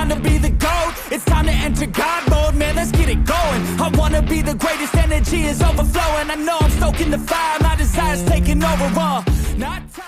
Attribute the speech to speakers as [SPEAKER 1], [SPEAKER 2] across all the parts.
[SPEAKER 1] time to be the GOAT. It's time to enter God mode, man, let's get it going. I wanna be the greatest, energy is overflowing. I know I'm stoking the fire, my desire's taking over, not time.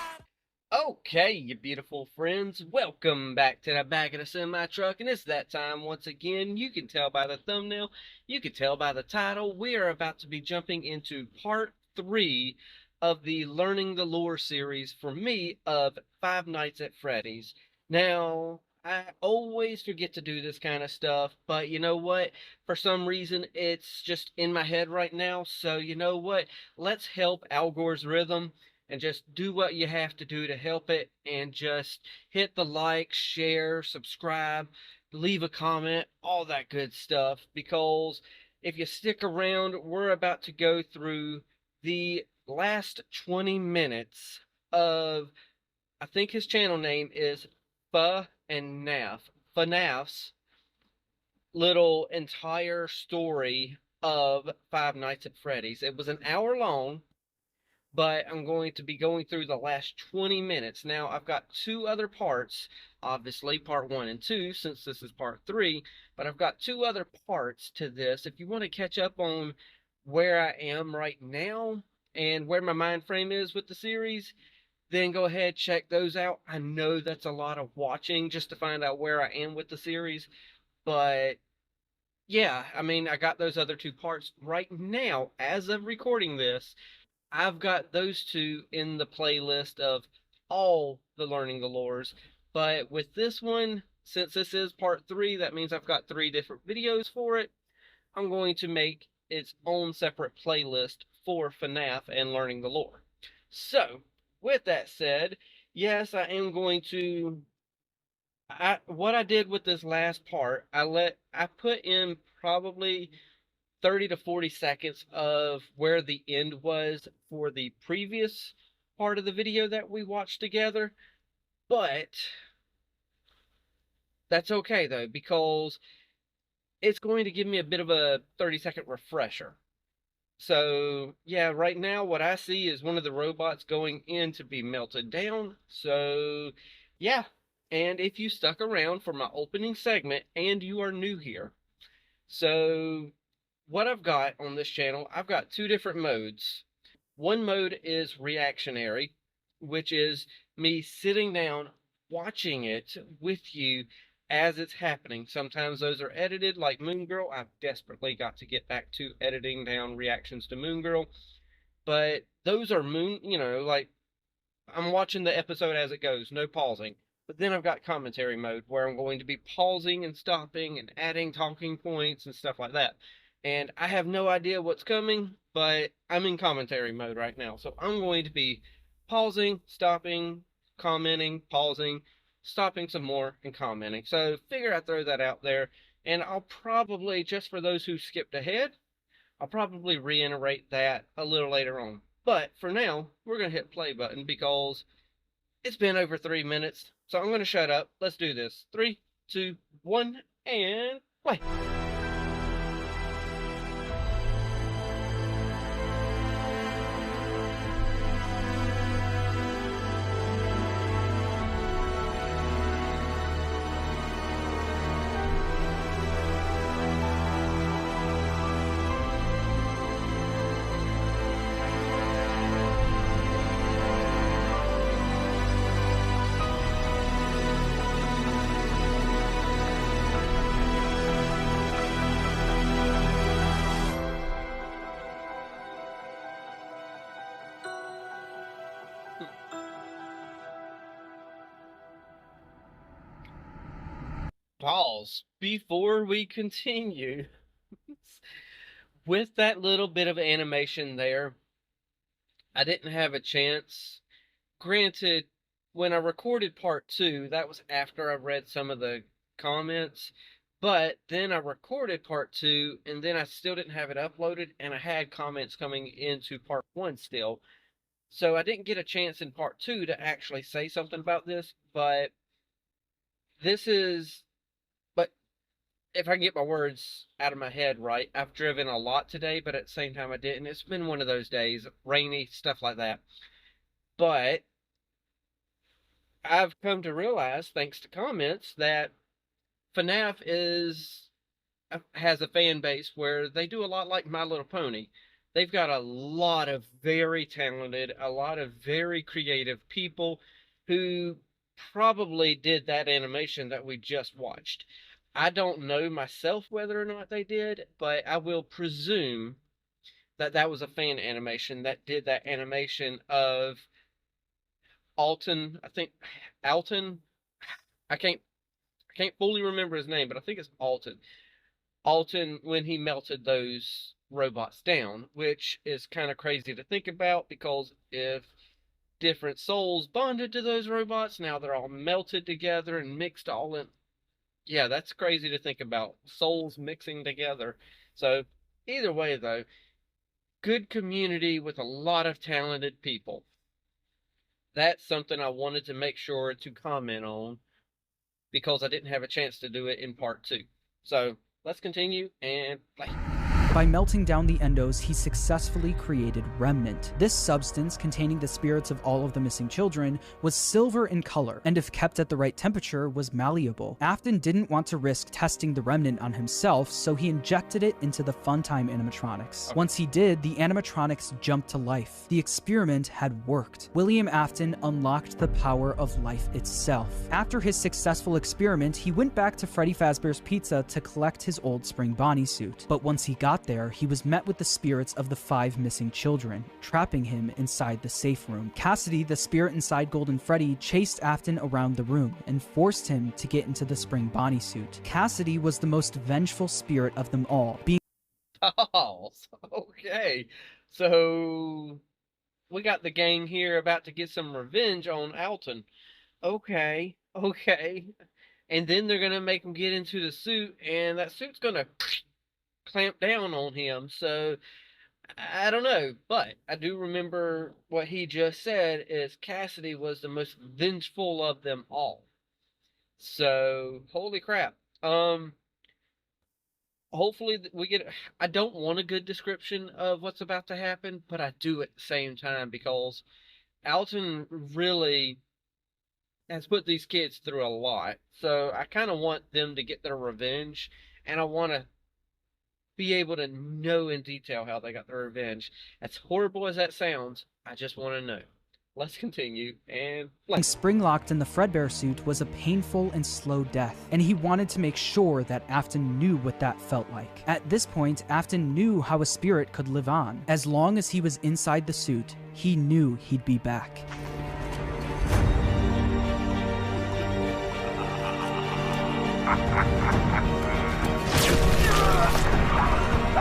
[SPEAKER 2] Okay, you beautiful friends, welcome back to the back of the semi-truck, and it's that time once again. You can tell by the thumbnail, you can tell by the title, we are about to be jumping into part 3 of the Learning the Lore series for me of Five Nights at Freddy's. Now, I always forget to do this kind of stuff, but you know what? For some reason, it's just in my head right now, so you know what? Let's help Al Gore's rhythm and just do what you have to do to help it, and just hit the like, share, subscribe, leave a comment, all that good stuff, because if you stick around, we're about to go through the last 20 minutes of, I think his channel name is FuhNaff, FuhNaff's little entire story of Five Nights at Freddy's. It was an hour long, but I'm going to be going through the last 20 minutes. Now, I've got 2 other parts, obviously, part 1 and 2, since this is part 3, but I've got 2 other parts to this. If you want to catch up on where I am right now and where my mind frame is with the series, then go ahead, check those out. I know that's a lot of watching just to find out where I am with the series, but yeah, I mean, I got those other 2 parts right now. As of recording this, I've got those 2 in the playlist of all the Learning the Lores, but with this one, since this is part 3, that means I've got 3 different videos for it. I'm going to make its own separate playlist for FNAF and Learning the Lore. So, with that said, yes, I am going to... what I did with this last part, I put in probably 30 to 40 seconds of where the end was for the previous part of the video that we watched together, but that's okay though, because it's going to give me a bit of a 30-second refresher. So yeah, right now what I see is one of the robots going in to be melted down. So yeah, and if you stuck around for my opening segment and you are new here, so what I've got on this channel, I've got 2 different modes. One mode is reactionary, which is me sitting down watching it with you as it's happening. Sometimes those are edited, like Moon Girl. I've desperately got to get back to editing down reactions to Moon Girl, but those are like I'm watching the episode as it goes, no pausing. But then I've got commentary mode, where I'm going to be pausing and stopping and adding talking points and stuff like that. And I have no idea what's coming, but I'm in commentary mode right now. So I'm going to be pausing, stopping, commenting, pausing, stopping some more, and commenting. So figure I'd throw that out there. And I'll probably, just for those who skipped ahead, I'll probably reiterate that a little later on. But for now, we're going to hit play button because it's been over 3 minutes. So I'm going to shut up. Let's do this. 3, 2, 1, and play. Pause before we continue. With that little bit of animation there, I didn't have a chance. Granted, when I recorded part 2, that was after I read some of the comments, but then I recorded part 2, and then I still didn't have it uploaded, and I had comments coming into part 1 still. So I didn't get a chance in part 2 to actually say something about this, but this is... if I can get my words out of my head right, I've driven a lot today, but at the same time I didn't. It's been one of those days, rainy, stuff like that. But I've come to realize, thanks to comments, that FNAF has a fan base where they do a lot like My Little Pony. They've got a lot of very talented, a lot of very creative people who probably did that animation that we just watched. I don't know myself whether or not they did, but I will presume that that was a fan animation that did that animation of Alton. I think Alton. I can't fully remember his name, but I think it's Alton. Alton when he melted those robots down, which is kind of crazy to think about because if different souls bonded to those robots, now they're all melted together and mixed all in. Yeah, that's crazy to think about. Souls mixing together. So, either way, though, good community with a lot of talented people. That's something I wanted to make sure to comment on because I didn't have a chance to do it in part 2. So, let's continue and play.
[SPEAKER 3] By melting down the endos, he successfully created Remnant. This substance, containing the spirits of all of the missing children, was silver in color, and if kept at the right temperature, was malleable. Afton didn't want to risk testing the Remnant on himself, so he injected it into the Funtime Animatronics. Once he did, the animatronics jumped to life. The experiment had worked. William Afton unlocked the power of life itself. After his successful experiment, he went back to Freddy Fazbear's Pizza to collect his old spring Bonnie suit. But once he got there, he was met with the spirits of the 5 missing children, trapping him inside the safe room. Cassidy, the spirit inside Golden Freddy, chased Afton around the room and forced him to get into the spring Bonnie suit. Cassidy was the most vengeful spirit of them all, being
[SPEAKER 2] Okay. So we got the gang here about to get some revenge on Alton. Okay. And then they're gonna make him get into the suit, and that suit's gonna clamp down on him. So I don't know, but I do remember what he just said is Cassidy was the most vengeful of them all. So holy crap. Hopefully we get. I don't want a good description of what's about to happen, but I do at the same time because Alton really has put these kids through a lot. So I kind of want them to get their revenge, and I want to be able to know in detail how they got their revenge. As horrible as that sounds, I just want to know. Let's continue and play.
[SPEAKER 3] Spring-locked in the Fredbear suit was a painful and slow death, and he wanted to make sure that Afton knew what that felt like. At this point, Afton knew how a spirit could live on. As long as he was inside the suit, he knew he'd be back.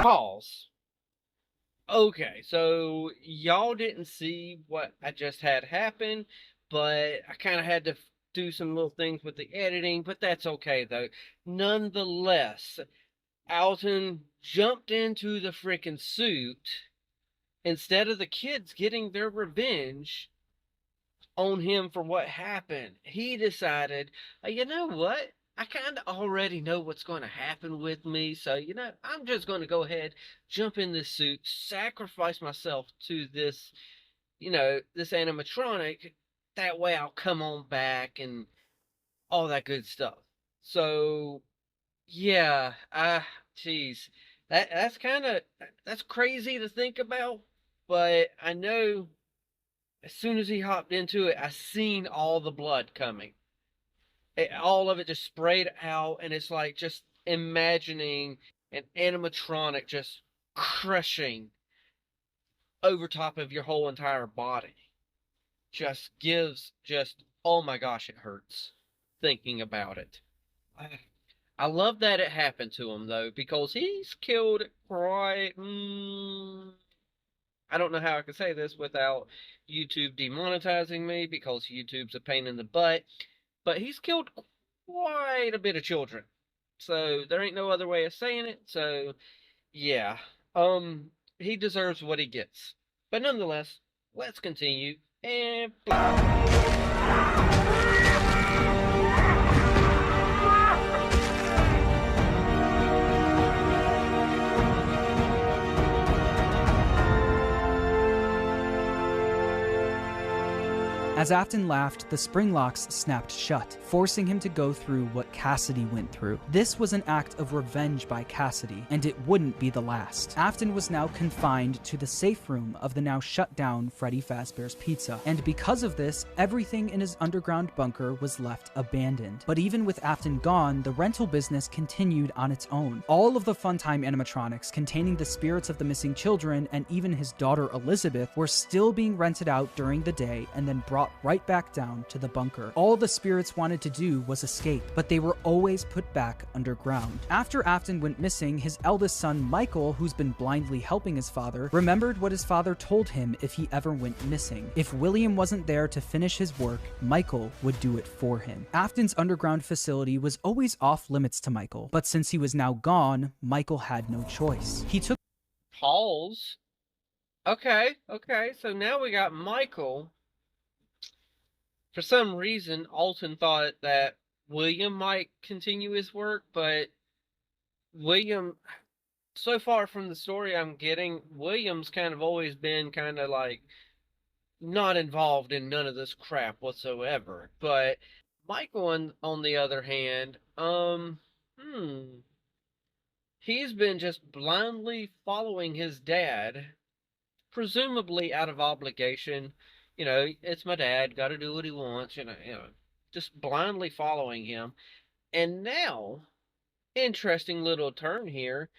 [SPEAKER 2] Pause. Okay, so y'all didn't see what I just had happen, but I kind of had to do some little things with the editing, but that's okay though. Nonetheless, Alton jumped into the freaking suit instead of the kids getting their revenge on him for what happened. He decided, you know what? I kind of already know what's going to happen with me, so, you know, I'm just going to go ahead, jump in this suit, sacrifice myself to this, you know, this animatronic. That way I'll come on back and all that good stuff. So, yeah, geez, that's crazy to think about, but I know as soon as he hopped into it, I seen all the blood coming. All of it just sprayed out, and it's like just imagining an animatronic just crushing over top of your whole entire body. Just gives oh my gosh, it hurts thinking about it. I love that it happened to him though, because he's killed quite I don't know how I can say this without YouTube demonetizing me, because YouTube's a pain in the butt. But he's killed quite a bit of children. So there ain't no other way of saying it. So yeah. He deserves what he gets. But nonetheless, let's continue and
[SPEAKER 3] As Afton laughed, the spring locks snapped shut, forcing him to go through what Cassidy went through. This was an act of revenge by Cassidy, and it wouldn't be the last. Afton was now confined to the safe room of the now shut down Freddy Fazbear's Pizza, and because of this, everything in his underground bunker was left abandoned. But even with Afton gone, the rental business continued on its own. All of the Funtime animatronics containing the spirits of the missing children and even his daughter Elizabeth were still being rented out during the day and then brought right back down to the bunker. All the spirits wanted to do was escape, but they were always put back underground. After Afton went missing, his eldest son Michael, who's been blindly helping his father, remembered what his father told him if he ever went missing. If William wasn't there to finish his work, Michael would do it for him. Afton's underground facility was always off limits to Michael, but since he was now gone, Michael had no choice. He took
[SPEAKER 2] Pause. Okay, so now we got Michael. For some reason, Alton thought that William might continue his work, but William, so far from the story I'm getting, William's kind of always been kind of like not involved in none of this crap whatsoever. But Michael, on the other hand, he's been just blindly following his dad, presumably out of obligation. You know, it's my dad, gotta do what he wants, just blindly following him. And now, interesting little turn here,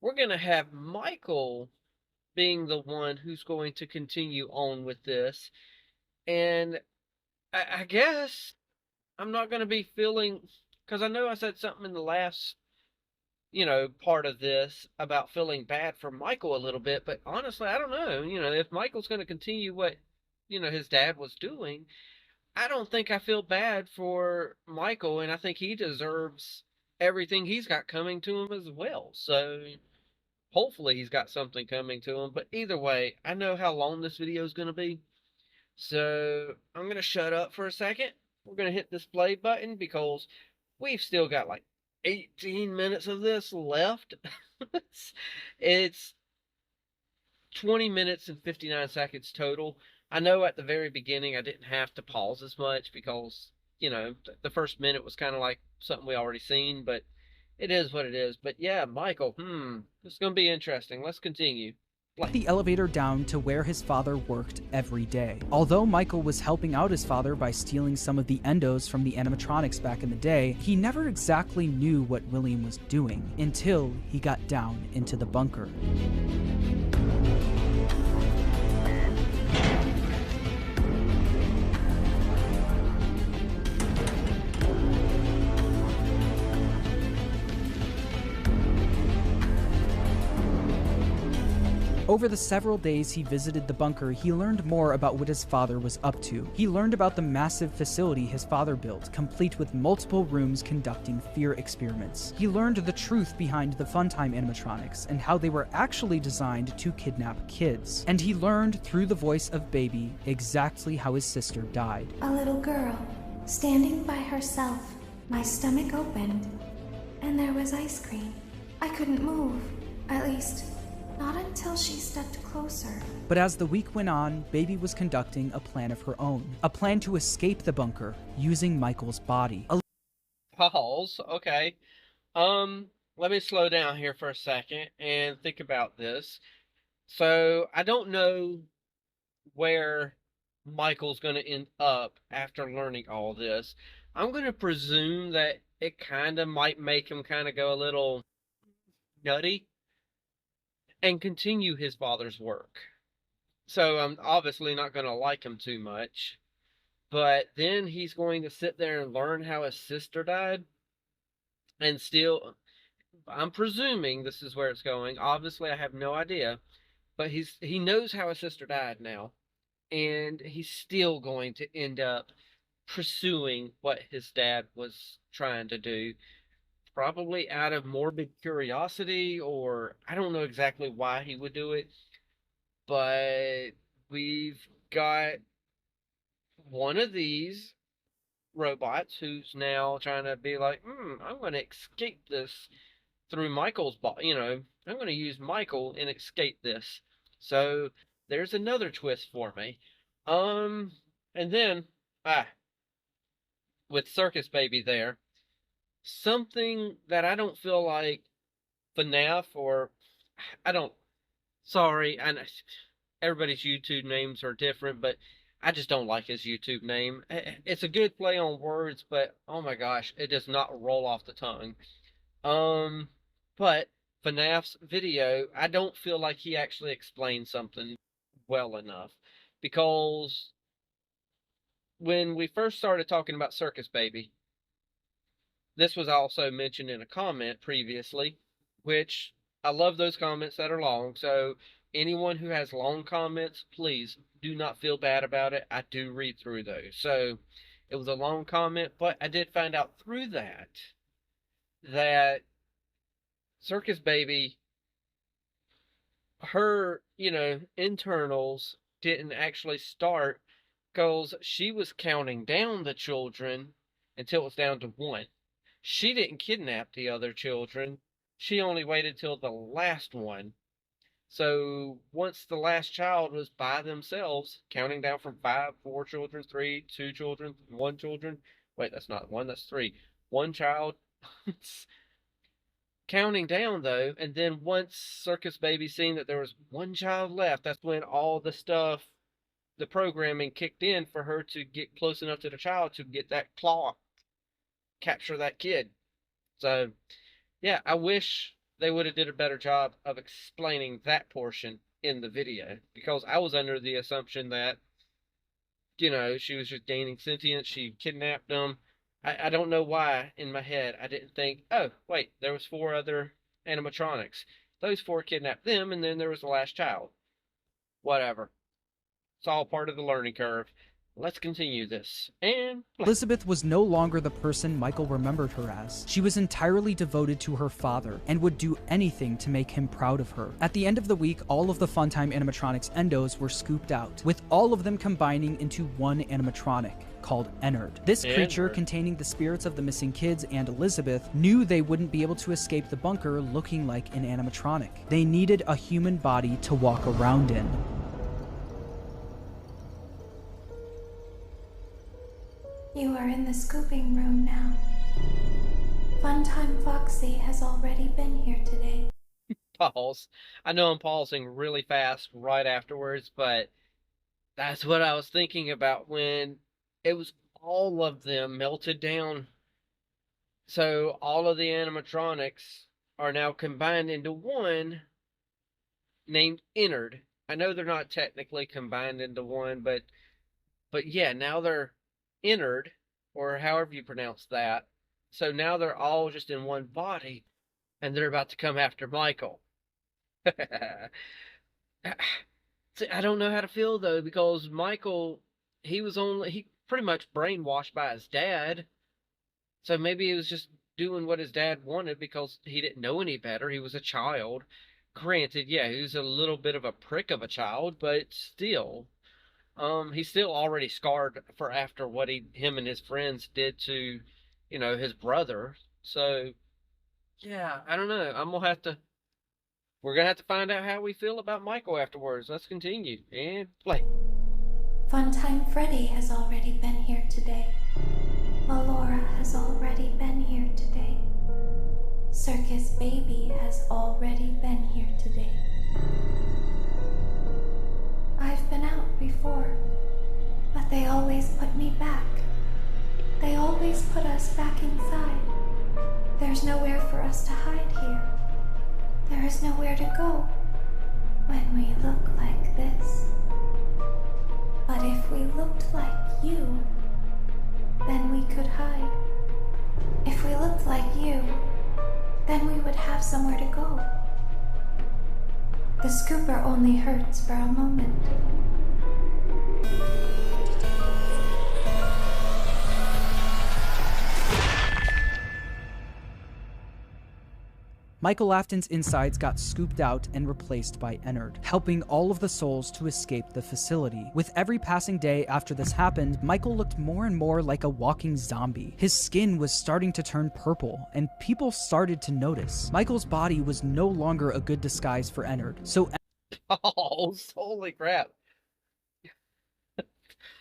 [SPEAKER 2] we're gonna have Michael being the one who's going to continue on with this. And I guess I'm not gonna be feeling, because I know I said something in the last part of this about feeling bad for Michael a little bit, but honestly, I don't know. If Michael's going to continue what, his dad was doing, I don't think I feel bad for Michael, and I think he deserves everything he's got coming to him as well. So hopefully he's got something coming to him. But either way, I know how long this video is going to be. So I'm going to shut up for a second. We're going to hit this play button because we've still got like 18 minutes of this left. It's 20 minutes and 59 seconds total. I know at the very beginning I didn't have to pause as much because, the first minute was kind of like something we already seen, but it is what it is. But yeah, Michael, this is going to be interesting. Let's continue.
[SPEAKER 3] The elevator down to where his father worked every day. Although Michael was helping out his father by stealing some of the endos from the animatronics back in the day, he never exactly knew what William was doing until he got down into the bunker. Over the several days he visited the bunker, he learned more about what his father was up to. He learned about the massive facility his father built, complete with multiple rooms conducting fear experiments. He learned the truth behind the Funtime animatronics and how they were actually designed to kidnap kids. And he learned through the voice of Baby exactly how his sister died.
[SPEAKER 4] A little girl, standing by herself. My stomach opened, and there was ice cream. I couldn't move, at least not until she stepped closer.
[SPEAKER 3] But as the week went on, Baby was conducting a plan of her own. A plan to escape the bunker, using Michael's body.
[SPEAKER 2] Pause. Okay. Let me slow down here for a second and think about this. So, I don't know where Michael's going to end up after learning all this. I'm going to presume that it kind of might make him kind of go a little nutty and continue his father's work. So I'm obviously not going to like him too much. But then he's going to sit there and learn how his sister died. And still, I'm presuming this is where it's going. Obviously, I have no idea. But he knows how his sister died now. And he's still going to end up pursuing what his dad was trying to do. Probably out of morbid curiosity, or I don't know exactly why he would do it. But we've got one of these robots who's now trying to be like, I'm going to escape this through Michael's body. I'm going to use Michael and escape this. So there's another twist for me. And then, with Circus Baby there, something that I don't feel like FNAF or I don't. Sorry, and everybody's YouTube names are different, but I just don't like his YouTube name. It's a good play on words, but oh my gosh, it does not roll off the tongue. But FNAF's video, I don't feel like he actually explained something well enough, because when we first started talking about Circus Baby, this was also mentioned in a comment previously, which I love those comments that are long. So anyone who has long comments, please do not feel bad about it. I do read through those. So it was a long comment, but I did find out through that Circus Baby, her, internals didn't actually start because she was counting down the children until it was down to one. She didn't kidnap the other children. She only waited till the last one. So once the last child was by themselves, counting down from 5, 4 children, 3, 2 children, 1 children. Wait, that's not 1, that's 3. 1 child. Counting down though, and then once Circus Baby seen that there was 1 child left, that's when all the stuff, the programming kicked in for her to get close enough to the child to get that claw, capture that kid. So yeah, I wish they would have did a better job of explaining that portion in the video, because I was under the assumption that, she was just gaining sentience, she kidnapped them. I don't know why in my head I didn't think, oh, wait, there was 4 other animatronics. Those 4 kidnapped them, and then there was the last child. Whatever. It's all part of the learning curve. Let's continue this. And
[SPEAKER 3] Elizabeth was no longer the person Michael remembered her as. She was entirely devoted to her father and would do anything to make him proud of her. At the end of the week, all of the Funtime Animatronics endos were scooped out, with all of them combining into one animatronic called Ennard. This creature, containing the spirits of the missing kids and Elizabeth, knew they wouldn't be able to escape the bunker looking like an animatronic. They needed a human body to walk around in.
[SPEAKER 4] You are in the scooping room now. Funtime Foxy has already been here today.
[SPEAKER 2] Pause. I know I'm pausing really fast right afterwards, but that's what I was thinking about when it was all of them melted down. So all of the animatronics are now combined into one named Ennard. I know they're not technically combined into one, but yeah, now they're Ennard, or however you pronounce that. So now they're all just in one body, and they're about to come after Michael. See, I don't know how to feel though, because Michael, he pretty much brainwashed by his dad. So maybe he was just doing what his dad wanted because he didn't know any better. He was a child. Granted, yeah, he was a little bit of a prick of a child, but still. He's still already scarred for after what him and his friends did to, his brother. So, yeah, I don't know. We're gonna have to find out how we feel about Michael afterwards. Let's continue and play.
[SPEAKER 4] Funtime Freddy has already been here today. Laura has already been here today. Circus Baby has already been here today. I've been out before, but they always put me back. They always put us back inside. There's nowhere for us to hide here. There is nowhere to go when we look like this. But if we looked like you, then we could hide. If we looked like you, then we would have somewhere to go. The scooper only hurts for a moment.
[SPEAKER 3] Michael Afton's insides got scooped out and replaced by Ennard, helping all of the souls to escape the facility. With every passing day after this happened, Michael looked more and more like a walking zombie. His skin was starting to turn purple, and people started to notice. Michael's body was no longer a good disguise for Ennard, so
[SPEAKER 2] Oh, holy crap.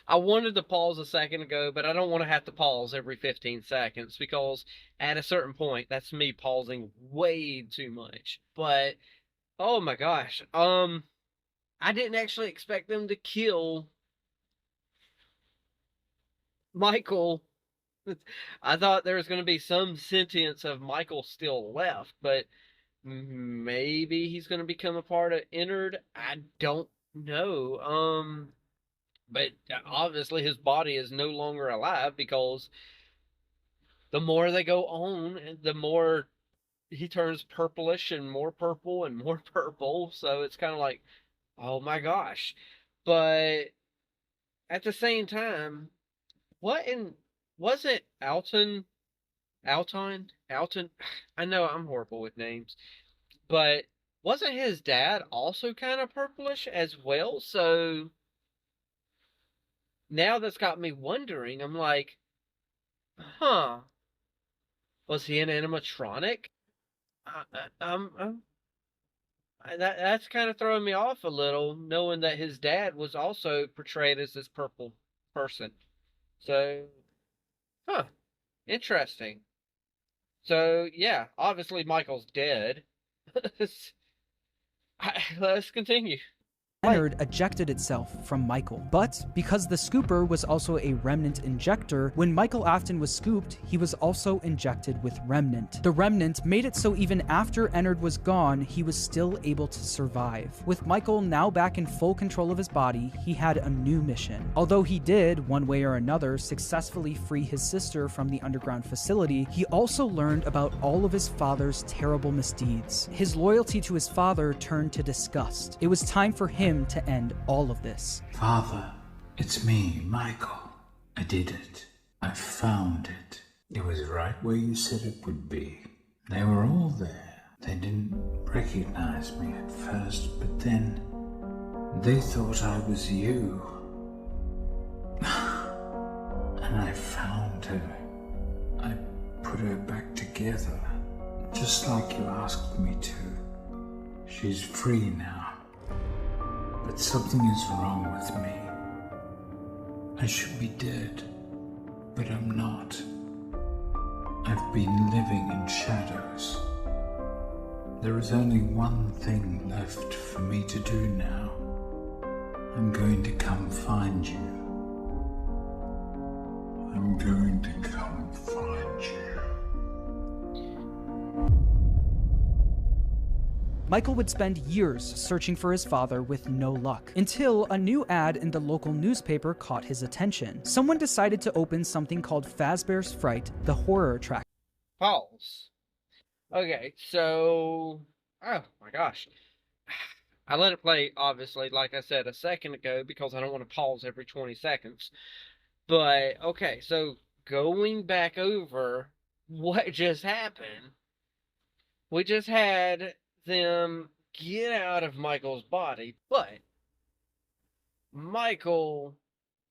[SPEAKER 2] I wanted to pause a second ago, but I don't want to have to pause every 15 seconds because at a certain point, that's me pausing way too much. But oh my gosh, I didn't actually expect them to kill Michael. I thought there was going to be some sentience of Michael still left, but maybe he's going to become a part of Ennard. I don't know. But obviously his body is no longer alive because the more they go on, the more he turns purplish and more purple and more purple. So it's kind of like, oh my gosh. But at the same time, what in was it Alton? I know I'm horrible with names, but wasn't his dad also kind of purplish as well? So now that's got me wondering. I'm like, huh, was he an animatronic? That's kind of throwing me off a little, knowing that his dad was also portrayed as this purple person. So, huh, interesting. So, yeah, obviously Michael's dead. Let's continue.
[SPEAKER 3] Ennard ejected itself from Michael. But because the scooper was also a Remnant injector, when Michael Afton was scooped, he was also injected with Remnant. The Remnant made it so even after Ennard was gone, he was still able to survive. With Michael now back in full control of his body, he had a new mission. Although he did, one way or another, successfully free his sister from the underground facility, he also learned about all of his father's terrible misdeeds. His loyalty to his father turned to disgust. It was time for him to end all of this.
[SPEAKER 5] Father, it's me, Michael. I did it. I found it. It was right where you said it would be. They were all there. They didn't recognize me at first, but then they thought I was you. And I found her. I put her back together, just like you asked me to. She's free now. But something is wrong with me. I should be dead, but I'm not. I've been living in shadows. There is only one thing left for me to do now. I'm going to come find you. I'm going to come find you.
[SPEAKER 3] Michael would spend years searching for his father with no luck, until a new ad in the local newspaper caught his attention. Someone decided to open something called Fazbear's Fright, the horror attraction.
[SPEAKER 2] Pause. Okay, so... oh my gosh. I let it play, obviously, like I said a second ago, because I don't want to pause every 20 seconds. But, okay, so going back over what just happened, we just had them get out of Michael's body, but Michael,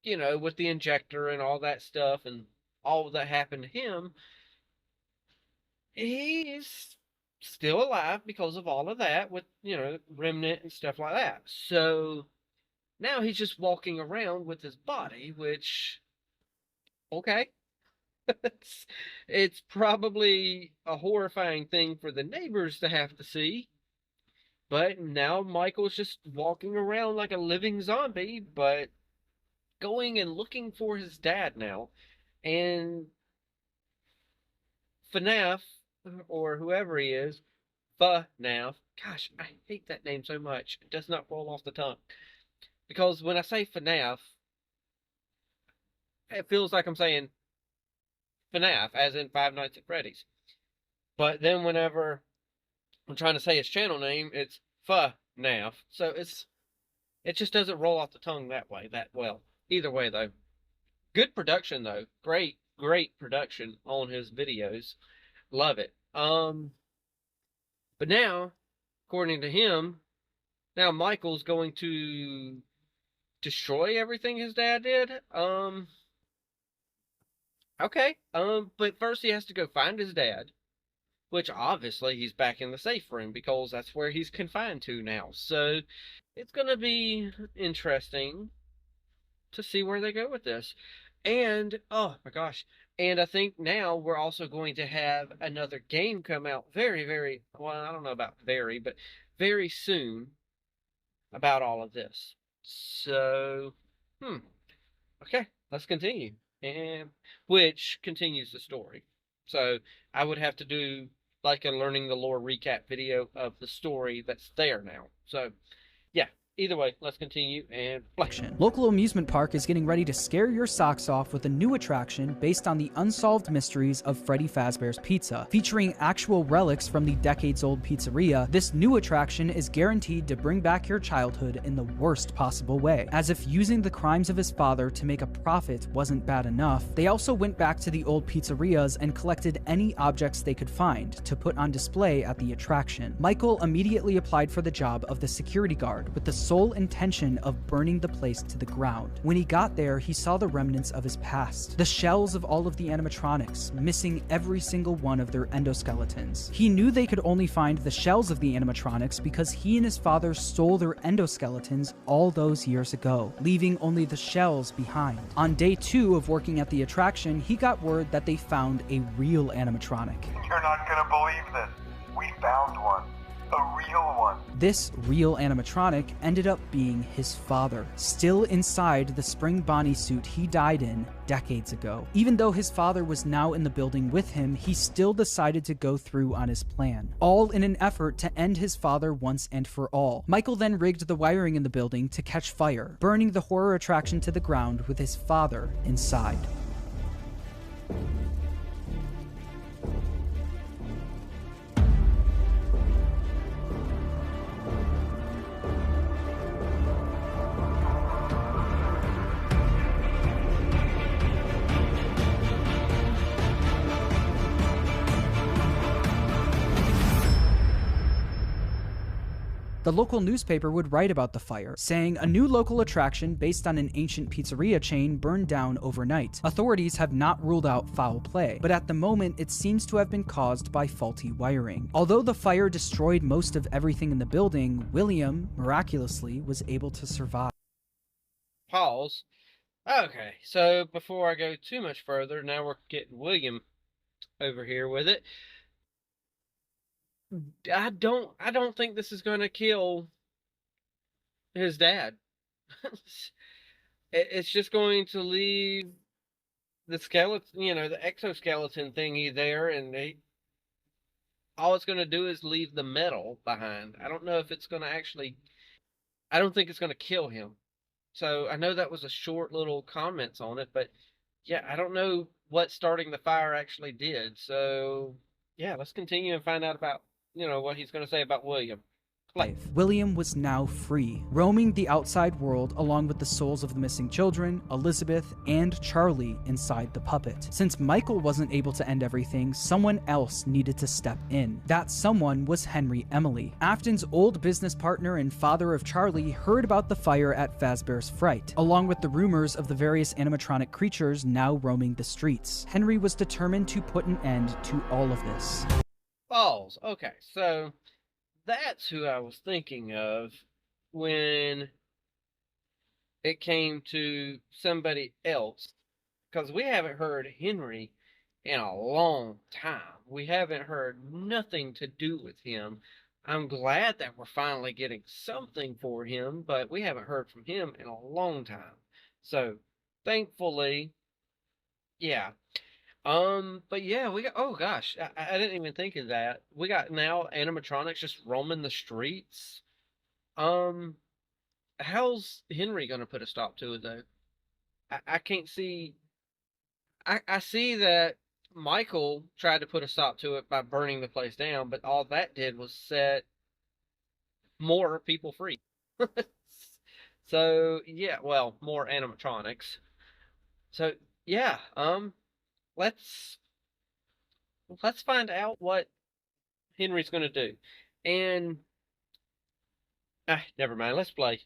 [SPEAKER 2] you know, with the injector and all that stuff and all that happened to him, he's still alive because of all of that with, you know, Remnant and stuff like that. So now he's just walking around with his body, which, okay. It's probably a horrifying thing for the neighbors to have to see. But now Michael's just walking around like a living zombie, but going and looking for his dad now. And FNAF, or whoever he is, FuhNaff, gosh, I hate that name so much. It does not roll off the tongue. Because when I say FNAF, it feels like I'm saying FNAF, as in Five Nights at Freddy's. But then whenever I'm trying to say his channel name, it's FuhNaff. So it just doesn't roll off the tongue that way, that well. Either way, though. Good production, though. Great production on his videos. Love it. But now, according to him, now Michael's going to destroy everything his dad did. Okay. But first he has to go find his dad, which obviously he's back in the safe room because that's where he's confined to now. So it's gonna be interesting to see where they go with this. And oh my gosh, and I think now we're also going to have another game come out very, well, I don't know about very, but very soon about all of this. So, okay, let's continue. And which continues the story. So I would have to do like a learning the lore recap video of the story that's there now. So yeah, either way, let's continue and play.
[SPEAKER 3] Local amusement park is getting ready to scare your socks off with a new attraction based on the unsolved mysteries of Freddy Fazbear's Pizza. Featuring actual relics from the decades-old pizzeria, this new attraction is guaranteed to bring back your childhood in the worst possible way. As if using the crimes of his father to make a profit wasn't bad enough, they also went back to the old pizzerias and collected any objects they could find to put on display at the attraction. Michael immediately applied for the job of the security guard with the sole intention of burning the place to the ground. When he got there, he saw the remnants of his past. The shells of all of the animatronics, missing every single one of their endoskeletons. He knew they could only find the shells of the animatronics because he and his father stole their endoskeletons all those years ago, leaving only the shells behind. On day 2 of working at the attraction, he got word that they found a real animatronic.
[SPEAKER 6] You're not gonna believe this. We found one. A real one.
[SPEAKER 3] This real animatronic ended up being his father, still inside the spring Bonnie suit he died in decades ago. Even though his father was now in the building with him, he still decided to go through on his plan, all in an effort to end his father once and for all. Michael then rigged the wiring in the building to catch fire, burning the horror attraction to the ground with his father inside. The local newspaper would write about the fire, saying a new local attraction based on an ancient pizzeria chain burned down overnight. Authorities have not ruled out foul play, but at the moment it seems to have been caused by faulty wiring. Although the fire destroyed most of everything in the building, William, miraculously, was able to survive.
[SPEAKER 2] Pause. Okay, so before I go too much further, now we're getting William over here with it. I don't think this is going to kill his dad. It's just going to leave the skeleton, you know, the exoskeleton thingy there, and all it's going to do is leave the metal behind. I don't know if it's going to actually, I don't think it's going to kill him. So I know that was a short little comments on it, but yeah, I don't know what starting the fire actually did. So yeah, let's continue and find out about, you know, what he's going to say about William.
[SPEAKER 3] William was now free, roaming the outside world along with the souls of the missing children, Elizabeth, and Charlie inside the puppet. Since Michael wasn't able to end everything, someone else needed to step in. That someone was Henry Emily. Afton's old business partner and father of Charlie heard about the fire at Fazbear's Fright, along with the rumors of the various animatronic creatures now roaming the streets. Henry was determined to put an end to all of this.
[SPEAKER 2] Balls. Okay, so that's who I was thinking of when it came to somebody else, because we haven't heard Henry in a long time. We haven't heard nothing to do with him. I'm glad that we're finally getting something for him, but we haven't heard from him in a long time. So, thankfully, yeah. But yeah, we got, oh gosh, I didn't even think of that. We got now animatronics just roaming the streets. How's Henry gonna put a stop to it though? I can't see. I see that Michael tried to put a stop to it by burning the place down, but all that did was set more people free. So yeah, well, more animatronics. So yeah, let's find out what Henry's gonna do. And never mind, let's play.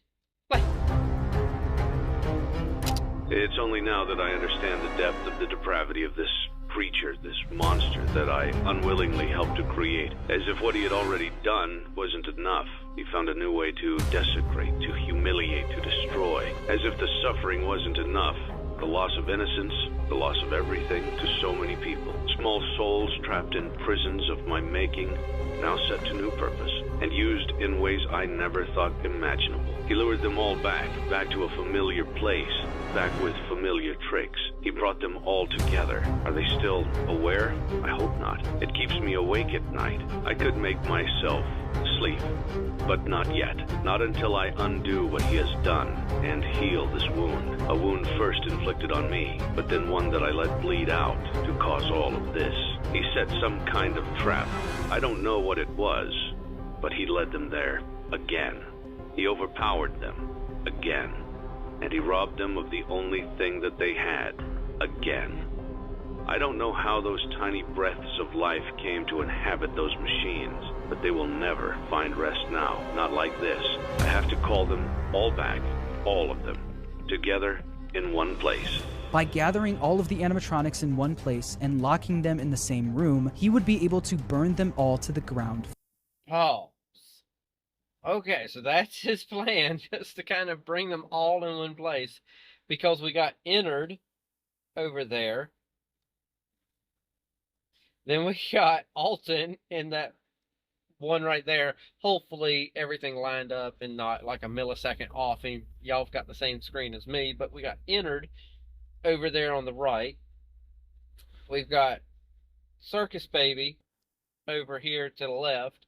[SPEAKER 7] It's only now that I understand the depth of the depravity of this creature, this monster that I unwillingly helped to create, as if what he had already done wasn't enough. He found a new way to desecrate, to humiliate, to destroy. As if the suffering wasn't enough. The loss of innocence, the loss of everything to so many people. Small souls trapped in prisons of my making, now set to new purpose, and used in ways I never thought imaginable. He lured them all back to a familiar place, back with familiar tricks. He brought them all together. Are they still aware? I hope not. It keeps me awake at night. I could make myself sleep, but not yet. Not until I undo what he has done and heal this wound. A wound first inflicted on me, but then one that I let bleed out to cause all of this. He set some kind of trap. I don't know what it was, but he led them there again. He overpowered them again. And he robbed them of the only thing that they had, again. I don't know how those tiny breaths of life came to inhabit those machines, but they will never find rest now, not like this. I have to call them all back, all of them, together in one place.
[SPEAKER 3] By gathering all of the animatronics in one place and locking them in the same room, he would be able to burn them all to the ground.
[SPEAKER 2] Oh. Okay, so that's his plan, just to kind of bring them all in one place, because we got Ennard over there. Then we got Alton in that one right there. Hopefully everything lined up and not like a millisecond off, and y'all have got the same screen as me. But we got Ennard over there on the right. We've got Circus Baby over here to the left.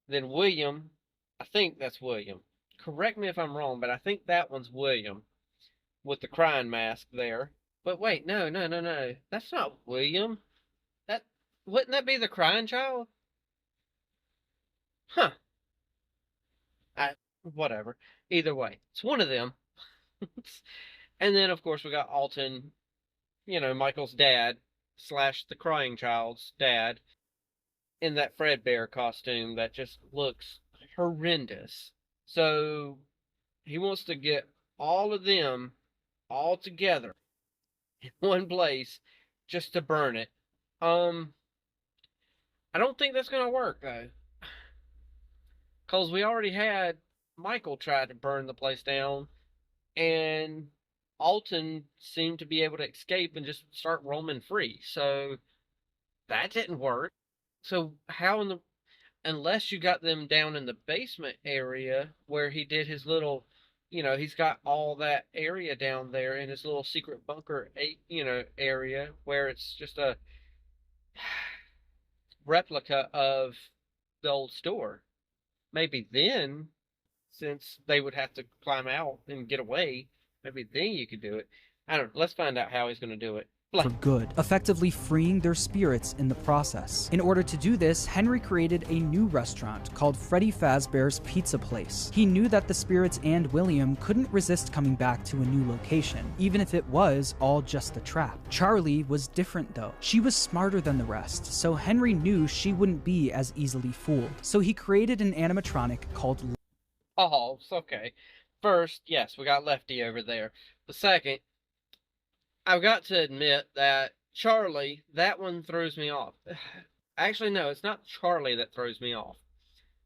[SPEAKER 2] Then William. I think that's William. Correct me if I'm wrong, but I think that one's William with the crying mask there. But wait, no. That's not William. Wouldn't that be the crying child? Huh. Whatever. Either way, it's one of them. And then, of course, we got Alton, Michael's dad, / the crying child's dad, in that Fredbear costume that just looks horrendous. So he wants to get all of them all together in one place just to burn it. I don't think that's gonna work though, because we already had Michael try to burn the place down, and Alton seemed to be able to escape and just start roaming free. So that didn't work. So how in the unless you got them down in the basement area where he did his little, he's got all that area down there in his little secret bunker, area where it's just a replica of the old store. Maybe then, since they would have to climb out and get away, maybe then you could do it. I don't know. Let's find out how he's going to do it.
[SPEAKER 3] For good, effectively freeing their spirits in the process. In order to do this, Henry created a new restaurant called Freddy Fazbear's Pizza Place. He knew that the spirits and William couldn't resist coming back to a new location, even if it was all just a trap. Charlie was different though. She was smarter than the rest, so Henry knew she wouldn't be as easily fooled. So he created an animatronic called
[SPEAKER 2] Oh, it's okay. First, yes, we got Lefty over there. The second, I've got to admit that Charlie, that one throws me off. Actually, no, it's not Charlie that throws me off,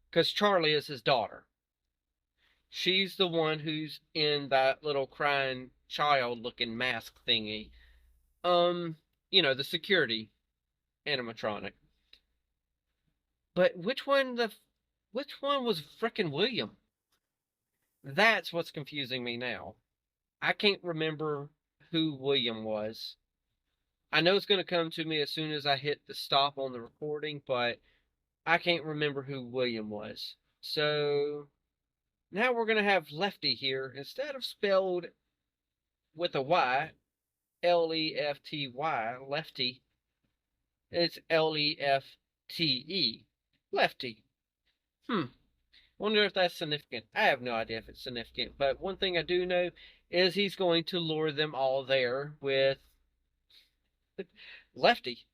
[SPEAKER 2] because Charlie is his daughter. She's the one who's in that little crying child-looking mask thingy. The security animatronic. But which one was frickin' William? That's what's confusing me now. I can't remember who William was. I know it's going to come to me as soon as I hit the stop on the recording, but I can't remember who William was. So now we're going to have Lefty here. Instead of spelled with a Y, L-E-F-T-Y, Lefty, it's L-E-F-T-E, Lefty. Wonder if that's significant. I have no idea if it's significant, but one thing I do know is he's going to lure them all there with Lefty.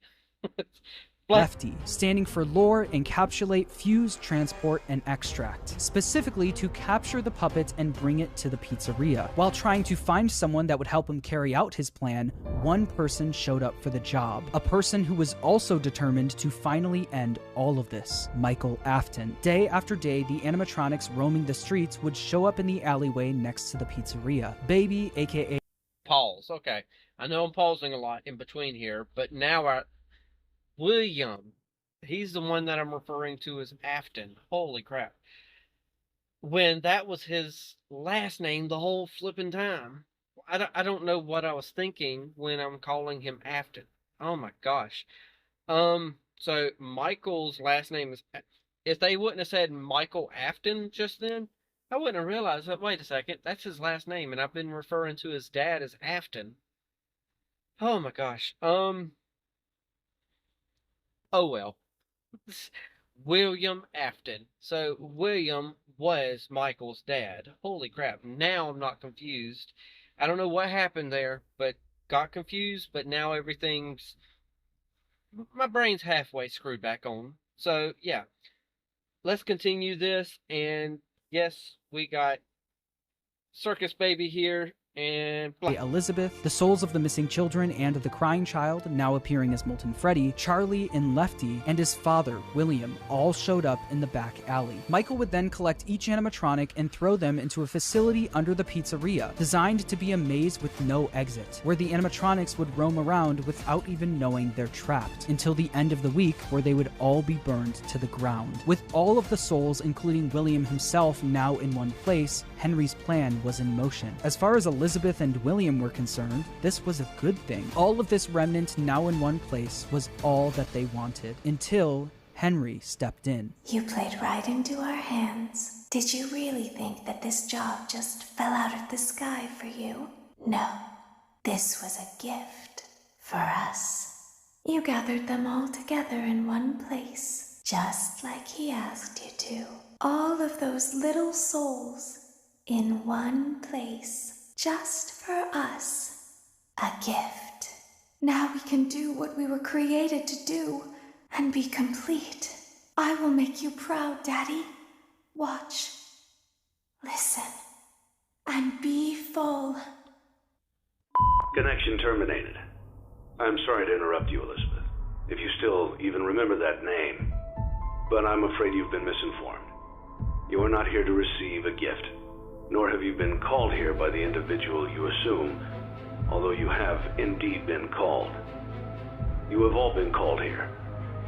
[SPEAKER 3] Lefty, standing for lure, encapsulate, fuse, transport, and extract, specifically to capture the puppet and bring it to the pizzeria. While trying to find someone that would help him carry out his plan, one person showed up for the job, a person who was also determined to finally end all of this, Michael Afton. Day after day, the animatronics roaming the streets would show up in the alleyway next to the pizzeria. Baby, aka
[SPEAKER 2] Pause. Okay. I know I'm pausing a lot in between here, but now William, he's the one that I'm referring to as Afton. Holy crap. When that was his last name the whole flipping time. I don't know what I was thinking when I'm calling him Afton. Oh my gosh. So Michael's last name is... If they wouldn't have said Michael Afton just then, I wouldn't have realized that, wait a second, that's his last name, and I've been referring to his dad as Afton. Oh my gosh. Oh well. William Afton. So William was Michael's dad. Holy crap. Now I'm not confused. I don't know what happened there, but got confused, but now everything's... My brain's halfway screwed back on. So, yeah. Let's continue this, and yes, we got Circus Baby here, and
[SPEAKER 3] Elizabeth, the souls of the missing children and the crying child, now appearing as Molten Freddy, Charlie and Lefty, and his father, William, all showed up in the back alley. Michael would then collect each animatronic and throw them into a facility under the pizzeria, designed to be a maze with no exit, where the animatronics would roam around without even knowing they're trapped, until the end of the week, where they would all be burned to the ground. With all of the souls, including William himself, now in one place, Henry's plan was in motion. As far as Elizabeth and William were concerned, this was a good thing. All of this remnant now in one place was all that they wanted, until Henry stepped in.
[SPEAKER 4] You played right into our hands. Did you really think that this job just fell out of the sky for you? No, this was a gift for us. You gathered them all together in one place, just like he asked you to. All of those little souls in one place, just for us. A gift. Now we can do what we were created to do and be complete. I will make you proud, Daddy. Watch, listen, and be full.
[SPEAKER 7] Connection terminated. I'm sorry to interrupt you, Elizabeth, if you still even remember that name, but I'm afraid you've been misinformed. You are not here to receive a gift, nor have you been called here by the individual you assume, although you have indeed been called. You have all been called here,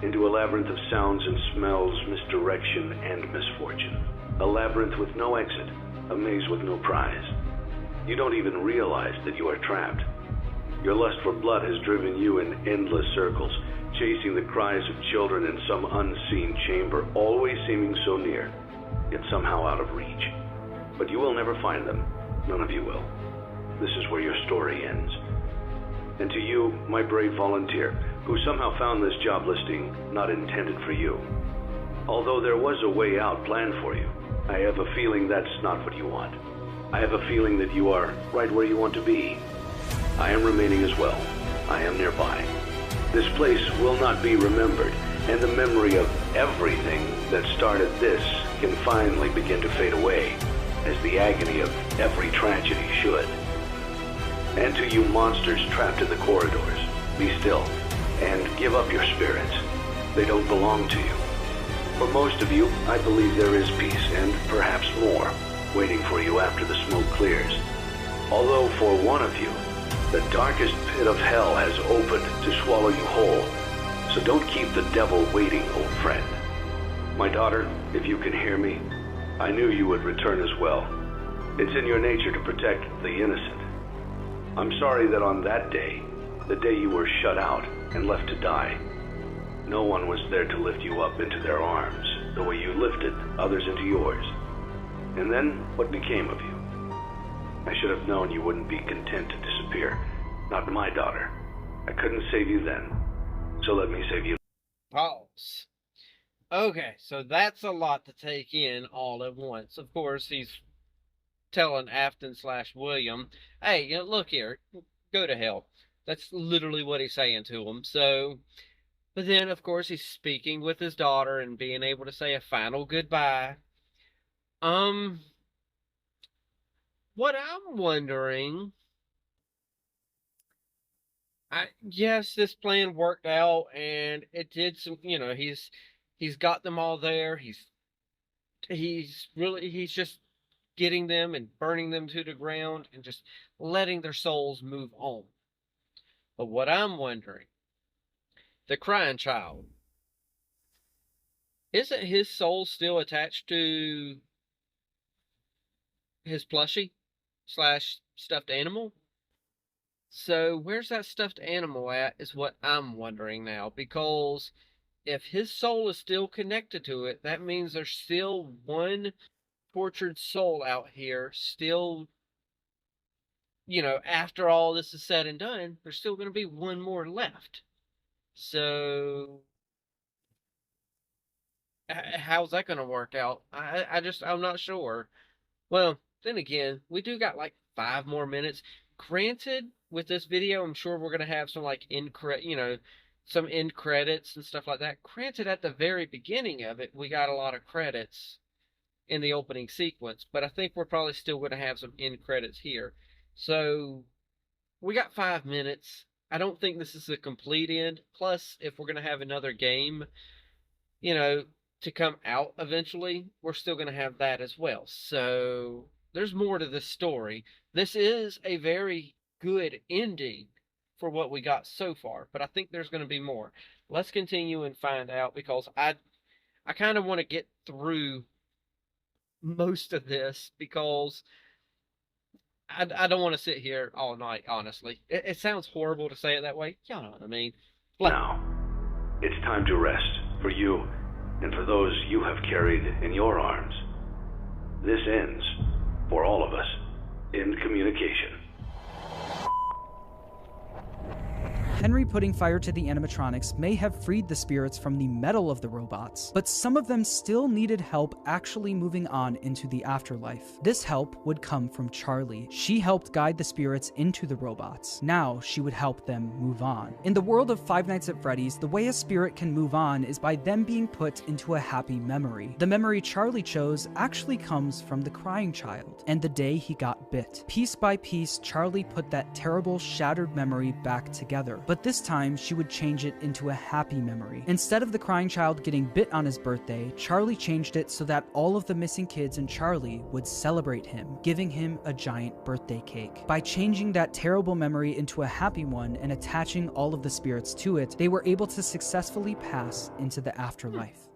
[SPEAKER 7] into a labyrinth of sounds and smells, misdirection, and misfortune. A labyrinth with no exit, a maze with no prize. You don't even realize that you are trapped. Your lust for blood has driven you in endless circles, chasing the cries of children in some unseen chamber, always seeming so near, yet somehow out of reach. But you will never find them. None of you will. This is where your story ends. And to you, my brave volunteer, who somehow found this job listing not intended for you. Although there was a way out planned for you, I have a feeling that's not what you want. I have a feeling that you are right where you want to be. I am remaining as well. I am nearby. This place will not be remembered, and the memory of everything that started this can finally begin to fade away, as the agony of every tragedy should. And to you monsters trapped in the corridors, be still, and give up your spirits. They don't belong to you. For most of you, I believe there is peace, and perhaps more, waiting for you after the smoke clears. Although for one of you, the darkest pit of hell has opened to swallow you whole. So don't keep the devil waiting, old friend. My daughter, if you can hear me, I knew you would return as well. It's in your nature to protect the innocent. I'm sorry that on that day, the day you were shut out and left to die, no one was there to lift you up into their arms, the way you lifted others into yours. And then, what became of you? I should have known you wouldn't be content to disappear. Not my daughter. I couldn't save you then, so let me save you.
[SPEAKER 2] Pause. Okay, so that's a lot to take in all at once. Of course, he's telling Afton / William, hey, you know, look here, go to hell. That's literally what he's saying to him. So, But then, of course, he's speaking with his daughter and being able to say a final goodbye. Um, what I'm wondering, yes, this plan worked out, and it did some. He's got them all there. He's just getting them and burning them to the ground and just letting their souls move on. But what I'm wondering, the crying child, isn't his soul still attached to his plushie slash stuffed animal? So where's that stuffed animal at is what I'm wondering now, because if his soul is still connected to it, that means there's still one tortured soul out here, still, after all this is said and done, there's still going to be one more left. So how's that going to work out? I'm not sure. Well, then again, we do got like 5 more minutes. Granted, with this video, I'm sure we're gonna have some like some end credits and stuff like that. Granted, at the very beginning of it, we got a lot of credits in the opening sequence, but I think we're probably still gonna have some end credits here. So we got 5 minutes. I don't think this is a complete end. Plus, if we're gonna have another game, you know, to come out eventually, we're still going to have that as well. So there's more to this story. This is a very good ending for what we got so far, but I think there's going to be more. Let's continue and find out, because I kind of want to get through most of this, because I don't want to sit here all night, honestly. It sounds horrible to say it that way. Y'all know what I mean.
[SPEAKER 7] Now, it's time to rest for you and for those you have carried in your arms. This ends, for all of us, in communication.
[SPEAKER 3] Henry putting fire to the animatronics may have freed the spirits from the metal of the robots, but some of them still needed help actually moving on into the afterlife. This help would come from Charlie. She helped guide the spirits into the robots. Now she would help them move on. In the world of Five Nights at Freddy's, the way a spirit can move on is by them being put into a happy memory. The memory Charlie chose actually comes from the crying child, and the day he got bit. Piece by piece, Charlie put that terrible, shattered memory back together. But this time, she would change it into a happy memory. Instead of the crying child getting bit on his birthday, Charlie changed it so that all of the missing kids and Charlie would celebrate him, giving him a giant birthday cake. By changing that terrible memory into a happy one and attaching all of the spirits to it, they were able to successfully pass into the afterlife.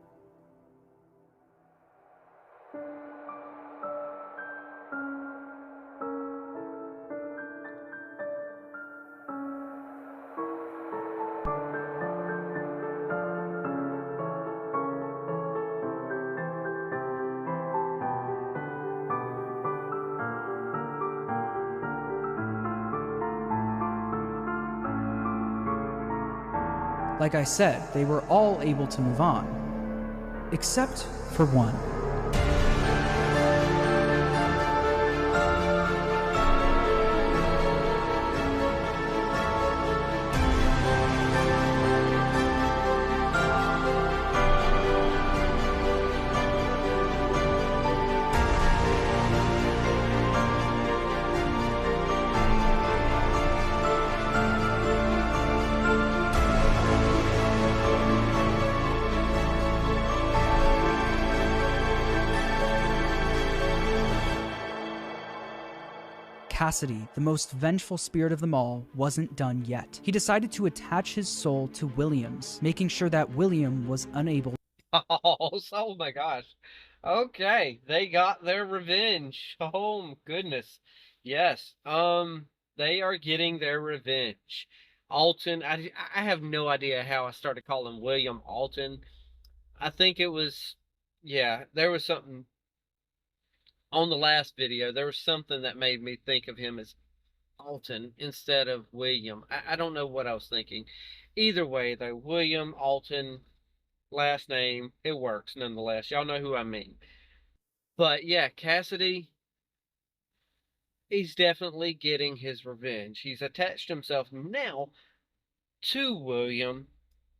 [SPEAKER 3] Like I said, they were all able to move on, except for one. Cassidy, the most vengeful spirit of them all, wasn't done yet. He decided to attach his soul to William's, making sure that William was unable.
[SPEAKER 2] Oh my gosh. Okay, they got their revenge. Oh goodness. Yes. They are getting their revenge. Alton, I have no idea how I started calling William Alton. I think it was, yeah, there was something on the last video. There was something that made me think of him as Alton instead of William. I don't know what I was thinking. Either way, though, William Alton, last name, it works nonetheless. Y'all know who I mean. But yeah, Cassidy, he's definitely getting his revenge. He's attached himself now to William,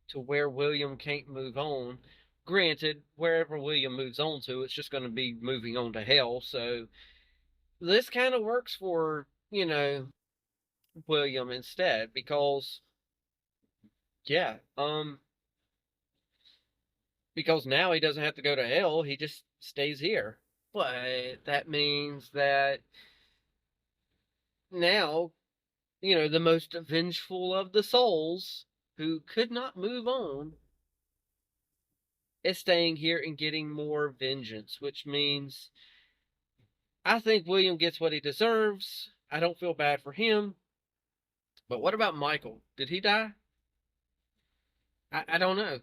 [SPEAKER 2] to where William can't move on. Granted, wherever William moves on to, it's just going to be moving on to hell. So this kind of works for, William instead, because yeah, because now he doesn't have to go to hell, he just stays here. But that means that now, the most vengeful of the souls who could not move on is staying here and getting more vengeance, which means I think William gets what he deserves. I don't feel bad for him. But what about Michael? Did he die? I don't know.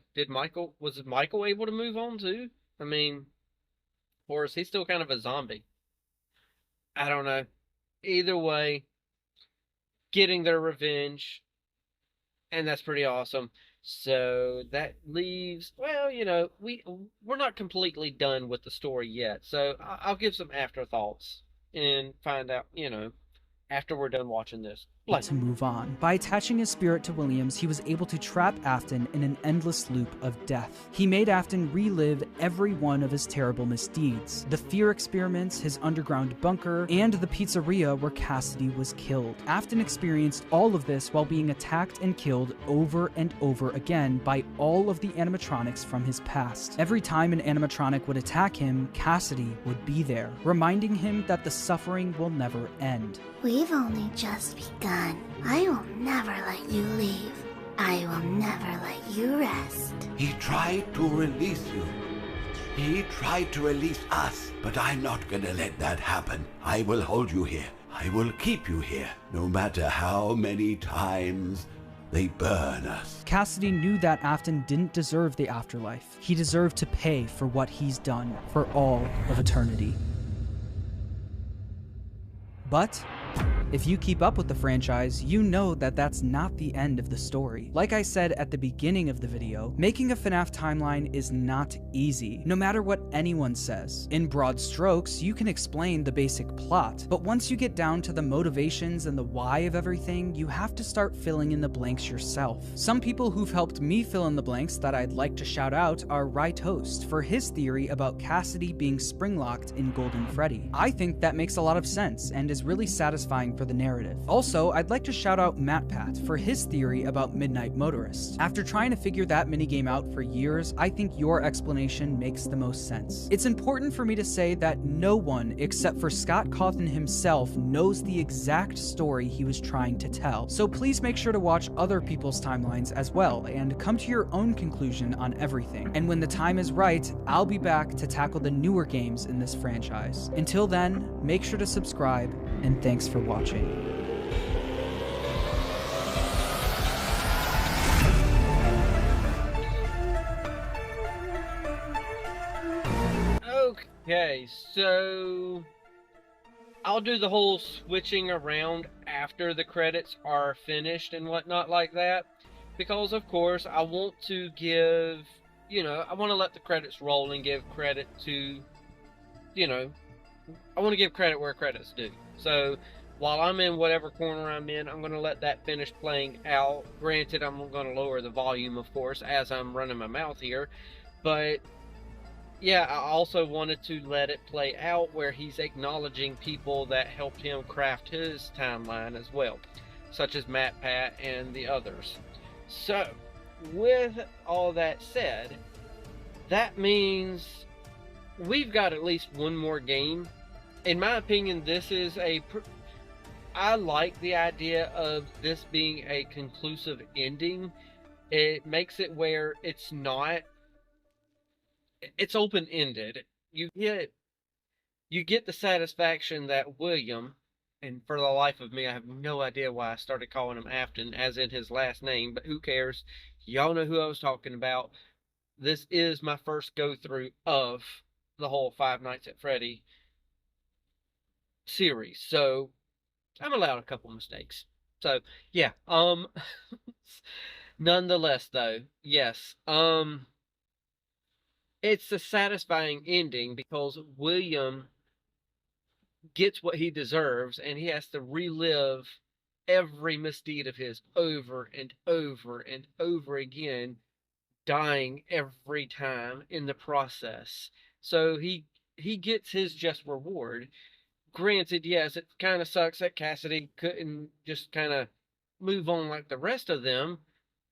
[SPEAKER 2] Was Michael able to move on too? I mean, or is he still kind of a zombie? I don't know. Either way, getting their revenge, and that's pretty awesome. So that leaves, well, we're not completely done with the story yet. So I'll give some afterthoughts and find out, after we're done watching this.
[SPEAKER 3] To move on. By attaching his spirit to Williams, he was able to trap Afton in an endless loop of death. He made Afton relive every one of his terrible misdeeds. The fear experiments, his underground bunker, and the pizzeria where Cassidy was killed. Afton experienced all of this while being attacked and killed over and over again by all of the animatronics from his past. Every time an animatronic would attack him, Cassidy would be there, reminding him that the suffering will never end.
[SPEAKER 8] We've only just begun. I will never let you leave. I will never let you rest.
[SPEAKER 9] He tried to release you. He tried to release us, but I'm not gonna let that happen. I will hold you here. I will keep you here, no matter how many times they burn us.
[SPEAKER 3] Cassidy knew that Afton didn't deserve the afterlife. He deserved to pay for what he's done for all of eternity. But if you keep up with the franchise, you know that that's not the end of the story. Like I said at the beginning of the video, making a FNAF timeline is not easy, no matter what anyone says. In broad strokes, you can explain the basic plot, but once you get down to the motivations and the why of everything, you have to start filling in the blanks yourself. Some people who've helped me fill in the blanks that I'd like to shout out are Right Host for his theory about Cassidy being spring-locked in Golden Freddy. I think that makes a lot of sense and is really satisfying for the narrative. Also, I'd like to shout out MattPat for his theory about Midnight Motorist. After trying to figure that minigame out for years, I think your explanation makes the most sense. It's important for me to say that no one except for Scott Cawthon himself knows the exact story he was trying to tell, so please make sure to watch other people's timelines as well and come to your own conclusion on everything. And when the time is right, I'll be back to tackle the newer games in this franchise. Until then, make sure to subscribe, and thanks for watching.
[SPEAKER 2] Okay, so I'll do the whole switching around after the credits are finished and whatnot like that, because of course I want to give, I want to let the credits roll and give credit to, I want to give credit where credit's due. So while I'm in whatever corner I'm in, I'm going to let that finish playing out. Granted, I'm going to lower the volume, of course, as I'm running my mouth here. But yeah, I also wanted to let it play out where he's acknowledging people that helped him craft his timeline as well, such as MattPat and the others. So, with all that said, that means we've got at least one more game. In my opinion, this is I like the idea of this being a conclusive ending. It makes it where it's open-ended. You get the satisfaction that William, and for the life of me, I have no idea why I started calling him Afton, as in his last name, but who cares? Y'all know who I was talking about. This is my first go-through of the whole Five Nights at Freddy series, so I'm allowed a couple mistakes. So, yeah, nonetheless, though, yes, it's a satisfying ending because William gets what he deserves, and he has to relive every misdeed of his over and over and over again dying every time in the process. So he gets his just reward. Granted, yes, it kind of sucks that Cassidy couldn't just kind of move on like the rest of them,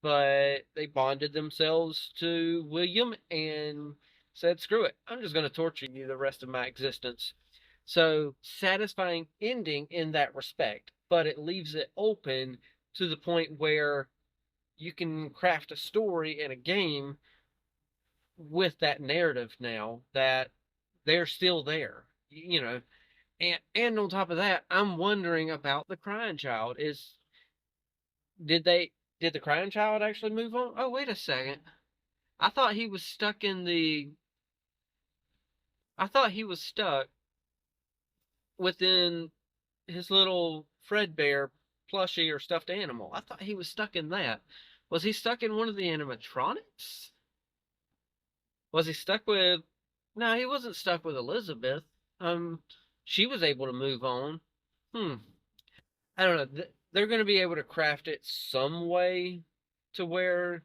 [SPEAKER 2] but they bonded themselves to William and said, screw it, I'm just going to torture you the rest of my existence. So, satisfying ending in that respect, but it leaves it open to the point where you can craft a story in a game with that narrative now that they're still there, you know. And on top of that, I'm wondering about the crying child. Did the crying child actually move on? Oh, wait a second. I thought he was stuck in the I thought he was stuck within his little Fredbear plushie or stuffed animal. I thought he was stuck in that. Was he stuck in one of the animatronics? Was he stuck with... No, he wasn't stuck with Elizabeth. She was able to move on. I don't know. They're going to be able to craft it some way to where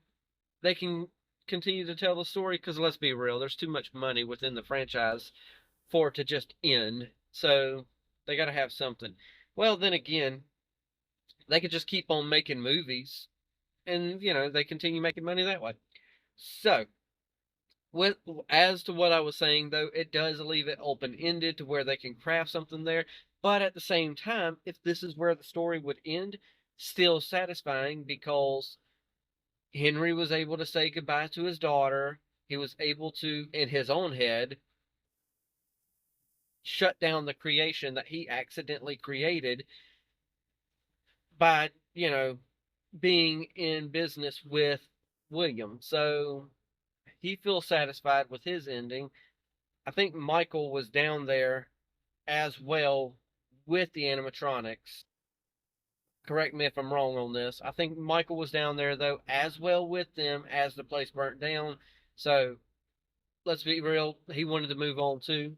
[SPEAKER 2] they can continue to tell the story, because let's be real, there's too much money within the franchise for it to just end. So they got to have something. Well, then again, they could just keep on making movies and, you know, they continue making money that way. So, as to what I was saying, though, it does leave it open-ended to where they can craft something there. But at the same time, if this is where the story would end, still satisfying, because Henry was able to say goodbye to his daughter. He was able to, in his own head, shut down the creation that he accidentally created by, you know, being in business with William. So he feels satisfied with his ending. I think Michael was down there as well with the animatronics. Correct me if I'm wrong on this. I think Michael was down there, though, as well with them as the place burnt down. So let's be real, he wanted to move on too.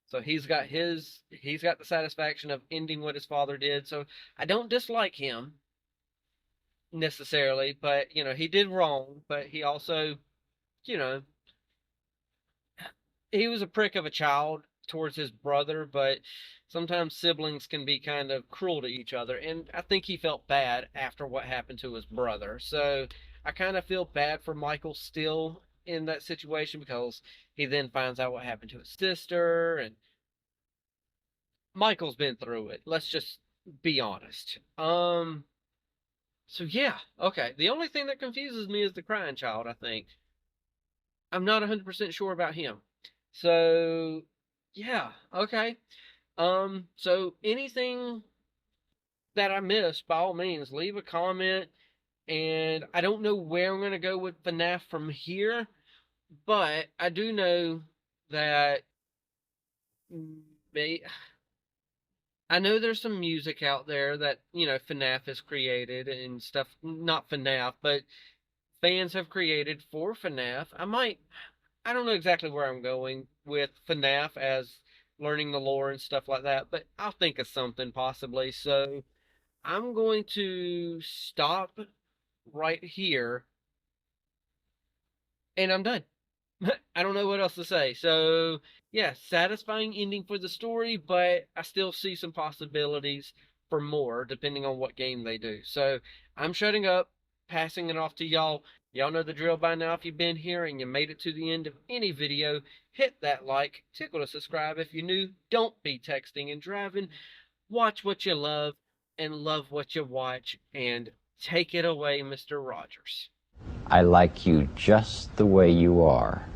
[SPEAKER 2] So he's got the satisfaction of ending what his father did. So I don't dislike him necessarily, but, you know, he did wrong, but he also, you know, he was a prick of a child towards his brother, but sometimes siblings can be kind of cruel to each other, and I think he felt bad after what happened to his brother. So I kind of feel bad for Michael still in that situation, because he then finds out what happened to his sister, and Michael's been through it. Let's just be honest. So yeah, okay. The only thing that confuses me is the crying child, I think. I'm not 100% sure about him. So, yeah, okay. So anything that I missed, by all means, leave a comment. And I don't know where I'm going to go with FNAF from here, but I do know that I know there's some music out there that, you know, FNAF has created and stuff. Not FNAF, but fans have created for FNAF. I don't know exactly where I'm going with FNAF as learning the lore and stuff like that, but I'll think of something possibly. So I'm going to stop right here, and I'm done. I don't know what else to say. So yeah, satisfying ending for the story, but I still see some possibilities for more depending on what game they do. So I'm shutting up, passing it off to y'all. Y'all know the drill by now. If you've been here and you made it to the end of any video, hit that like, tickle to subscribe if you're new. Don't be texting and driving. Watch what you love and love what you watch, and take it away, Mr. Rogers.
[SPEAKER 10] I like you just the way you are.